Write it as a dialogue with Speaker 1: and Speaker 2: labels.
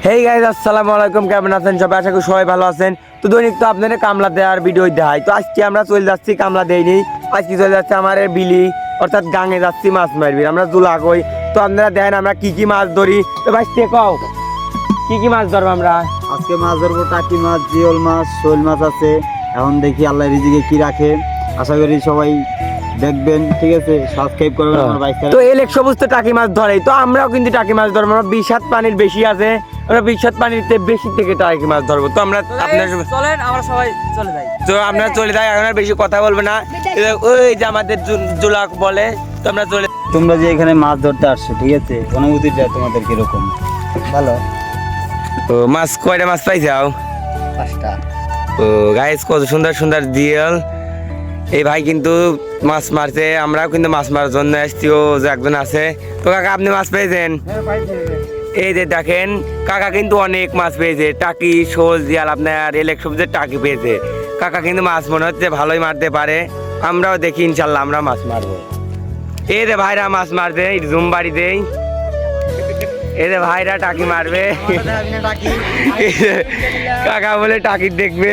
Speaker 1: Hey guys, আসসালামু আলাইকুম। কেমন আছেন সবাই? আশা করি সবাই ভালো আছেন। তো দৈনিক তো আপনাদের কামলা দেওয়ার ভিডিও দেখাই। তো আজকে আমরা চলে যাচ্ছি, কামলা দেইনি, আজকে চলে যাচ্ছে আমার বিলি অর্থাৎ গাঙে যাচ্ছি মাছ মারবি। আমরা জুলা কই। তো আপনারা দেখেন আমরা কি কি মাছ ধরি। তো ভাই কও কি কি মাছ ধরবো আমরা
Speaker 2: আজকে? মাছ ধরবো টাকি মাছ, জিওল মাছ, শোল মাছ আছে। এখন দেখি আল্লাহ রিজিকে কি রাখে। আশা করি সবাই দেখবেন, ঠিক আছে? সাবস্ক্রাইব করবেন আমার বাইক।
Speaker 1: তো এলেক সবুজ তো টাকি মাছ ধরে, তো আমরাও কিন্তু টাকি মাছ ধরবো। আমরা 20 পানির বেশি আছে, আমরা 20 পানিতে বেশি থেকে টাকি মাছ ধরবো। তো আমরা আপনার
Speaker 3: চলেন আমরা সবাই চলে যাই।
Speaker 1: তো আমরা চলে যাই, এখন আর বেশি কথা বলবো না। ওই যে আমাদের জুলা বলে, তো আমরা চলে।
Speaker 2: তোমরা যে এখানে মাছ ধরতে আসছো, ঠিক আছে, অনুভূতিটা তোমাদের কিরকম? ভালো।
Speaker 1: ও মাছ কয়টা মাছ পাইছাও?
Speaker 2: 5টা।
Speaker 1: ও গাইস, কত সুন্দর সুন্দর জিয়ল। এই ভাই কিন্তু মাছ মারছে, আমরাও কিন্তু মাছ মারার জন্য এসছি। ও যে একজন আছে। তো কাকা, আপনি মাছ পেয়েছেন? এই যে দেখেন, কাকা কিন্তু অনেক মাছ পেয়েছে। টাকি, শোল, জিয়াল, আপনার এলেক সবজির টাকি পেয়েছে। কাকা কিন্তু মাছ মনে হচ্ছে ভালোই মারতে পারে। আমরাও দেখি, ইনশাল্লাহ আমরা মাছ মারবো। এই যে ভাইরা মাছ মারবে, জুম বাড়ি দেই। এই যে ভাইরা টাকি মারবে, কাকা বলে টাকি দেখবে।